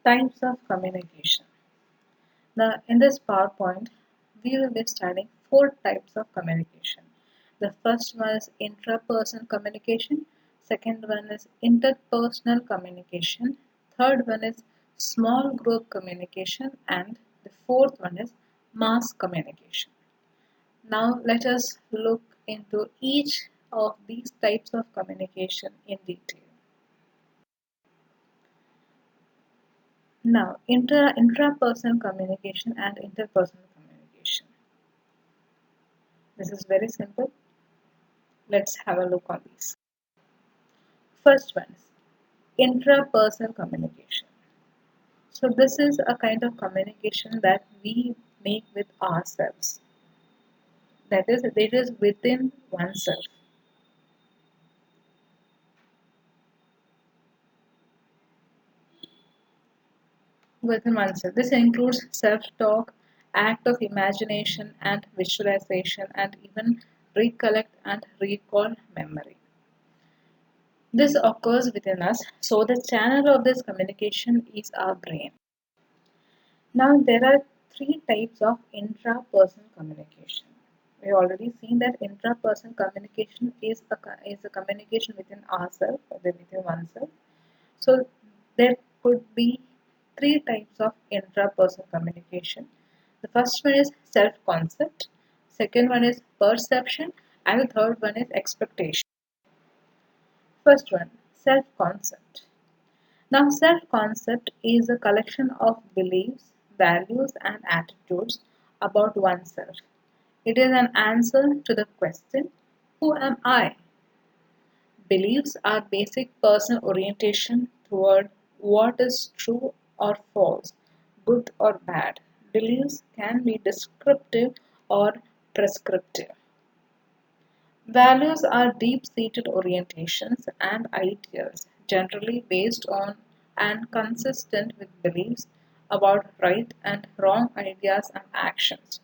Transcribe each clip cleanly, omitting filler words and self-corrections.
Types of communication. Now, in this PowerPoint, we will be studying four types of communication. The first one is intrapersonal communication, second one is interpersonal communication, third one is small group communication, and the fourth one is mass communication. Now, let us look into each of these types of communication in detail. Now, intrapersonal communication and interpersonal communication. This is very simple. Let's have a look on these. First one is intrapersonal communication. So, this is a kind of communication that we make with ourselves. That is, it is within oneself. Within oneself. This includes self talk, act of imagination and visualization, and even recollect and recall memory. This occurs within us, so the channel of this communication is our brain. Now, there are three types of intrapersonal communication. We already seen that intrapersonal communication is a communication within ourselves, or within oneself. So, there could be three types of intrapersonal communication. The first one is self concept, second one is perception, and the third one is expectation. First one, self concept. Now, self concept is a collection of beliefs, values, and attitudes about oneself. It is an answer to the question, who am I? Beliefs are basic personal orientation toward what is true or false, good or bad. Beliefs can be descriptive or prescriptive. Values are deep seated orientations and ideals, generally based on and consistent with beliefs about right and wrong ideas and actions.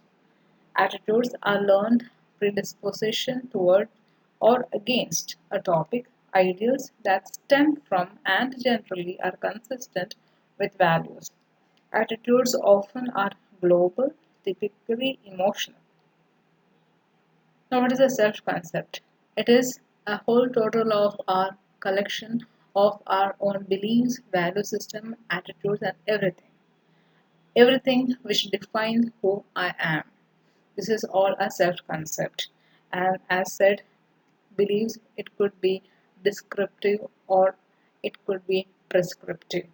Attitudes are learned predisposition toward or against a topic, ideals that stem from and generally are consistent with values. Attitudes often are global, typically emotional. Now, what is a self concept? It is a whole total of our collection of our own beliefs, value system, attitudes, and everything. Everything which defines who I am. This is all a self concept. And as said, beliefs, it could be descriptive or it could be prescriptive.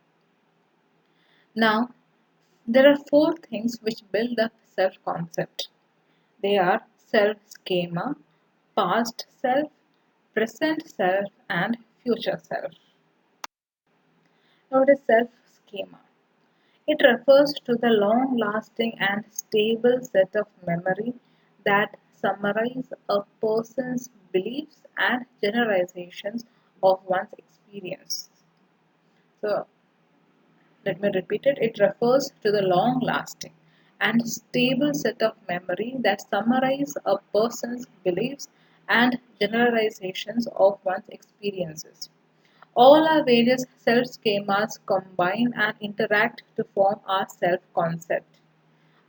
Now, there are four things which build up self concept. They are self schema, past self, present self, and future self. Now, what is self schema? It refers to the long lasting and stable set of memory that summarize a person's beliefs and generalizations of one's experience. So, let me repeat it. It refers to the long lasting and stable set of memory that summarize a person's beliefs and generalizations of one's experiences. All our various self schemas combine and interact to form our self concept.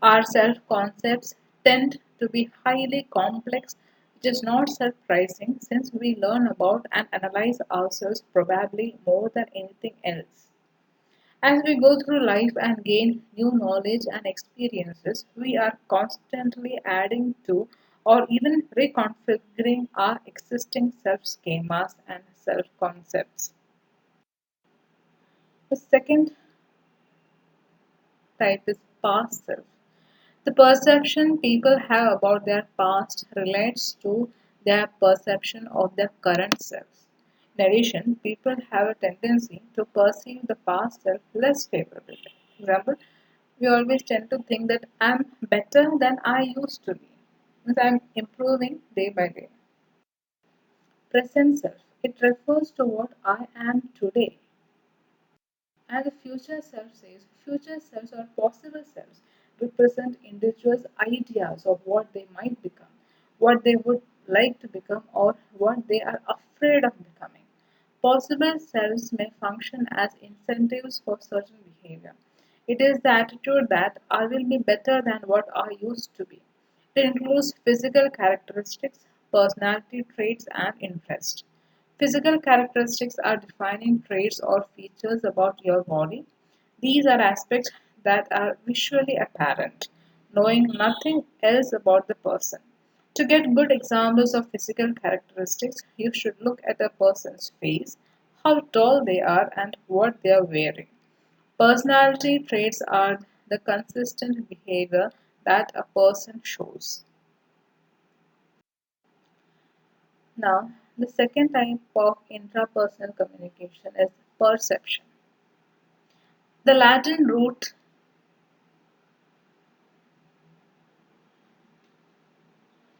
Our self concepts tend to be highly complex, which is not surprising since we learn about and analyze ourselves probably more than anything else. As we go through life and gain new knowledge and experiences, we are constantly adding to or even reconfiguring our existing self schemas and self concepts. The second type is past self. The perception people have about their past relates to their perception of their current selves. In addition, people have a tendency to perceive the past self less favorably. For example, we always tend to think that I'm better than I used to be. Means I'm improving day by day. Present self. It refers to what I am today. And the future self says future selves or possible selves represent individuals' ideas of what they might become, what they would like to become, or what they are afraid of becoming. Possible selves may function as incentives for certain behavior. It is the attitude that I will be better than what I used to be. It includes physical characteristics, personality traits, and interests. Physical characteristics are defining traits or features about your body. These are aspects that are visually apparent, knowing nothing else about the person. To get good examples of physical characteristics, you should look at a person's face, how tall they are, and what they are wearing. Personality traits are the consistent behavior that a person shows. Now, the second type of intrapersonal communication is perception. The Latin root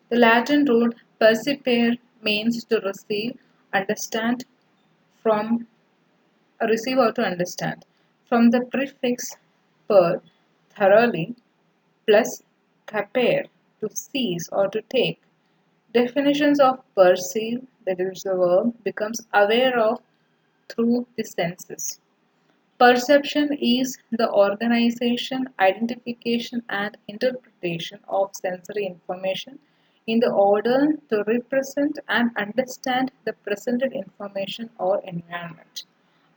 the Latin root percipere means to receive, understand from receive or to understand. From the prefix per, thoroughly, plus capere, to seize or to take. Definitions of perceive, that is the verb, becomes aware of through the senses. Perception is the organization, identification, and interpretation of sensory information in the order to represent and understand the presented information or environment.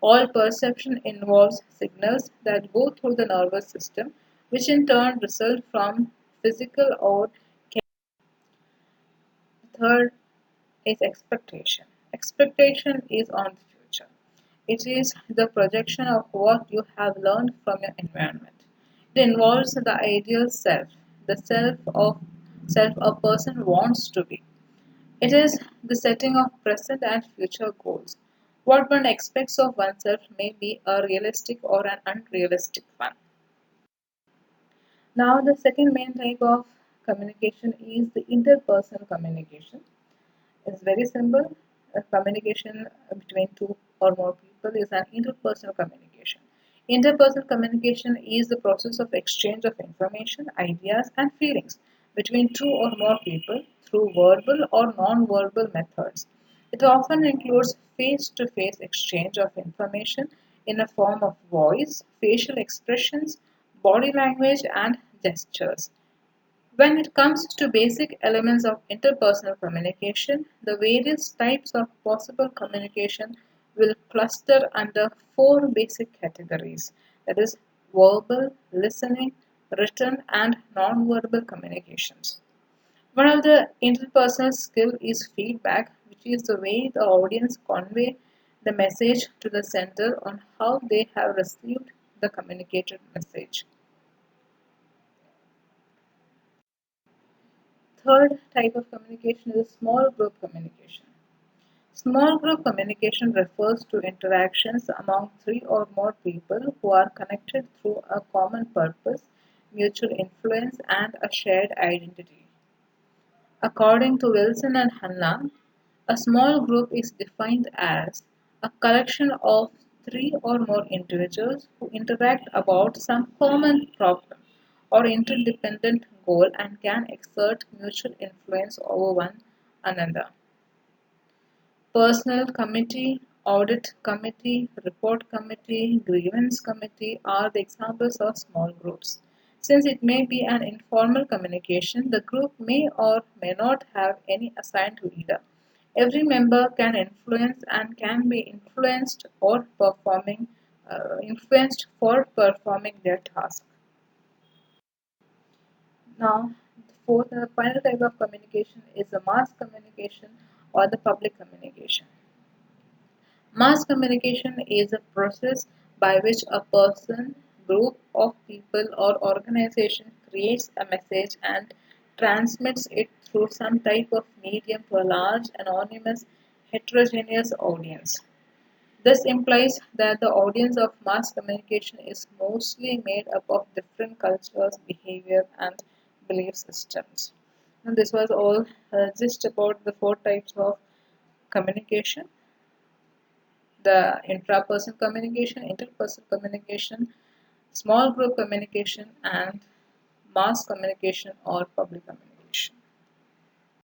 All perception involves signals that go through the nervous system, which in turn result from physical or third is expectation. Expectation is on the future. It is the projection of what you have learned from your environment. It involves the ideal self, the self a person wants to be. It is the setting of present and future goals. What one expects of oneself may be a realistic or an unrealistic one. Now, the second main type of communication is the interpersonal communication. It's very simple. Communication between two or more people is an interpersonal communication. Interpersonal communication is the process of exchange of information, ideas, and feelings between two or more people through verbal or non-verbal methods. It often includes face-to-face exchange of information in a form of voice, facial expressions, body language, and gestures. When it comes to basic elements of interpersonal communication, the various types of possible communication will cluster under four basic categories, that is, verbal, listening, written, and non-verbal communications. One of the interpersonal skill is feedback, which is the way the audience convey the message to the sender on how they have received the communicated message. Third type of communication is small group communication. Small group communication refers to interactions among three or more people who are connected through a common purpose, mutual influence, and a shared identity. According to Wilson and Hanna, a small group is defined as a collection of three or more individuals who interact about some common problem or interdependent goal and can exert mutual influence over one another. Personnel committee, audit committee, report committee, grievance committee are the examples of small groups. Since it may be an informal communication, the group may or may not have any assigned leader. Every member can influence and can be influenced for performing their task. Now, the fourth and the final type of communication is the mass communication or the public communication. Mass communication is a process by which a person, group of people, or organization creates a message and transmits it through some type of medium to a large, anonymous, heterogeneous audience. This implies that the audience of mass communication is mostly made up of different cultures, behavior, and belief systems. And this was all just about the four types of communication: the intrapersonal communication, interpersonal communication, small group communication, and mass communication or public communication.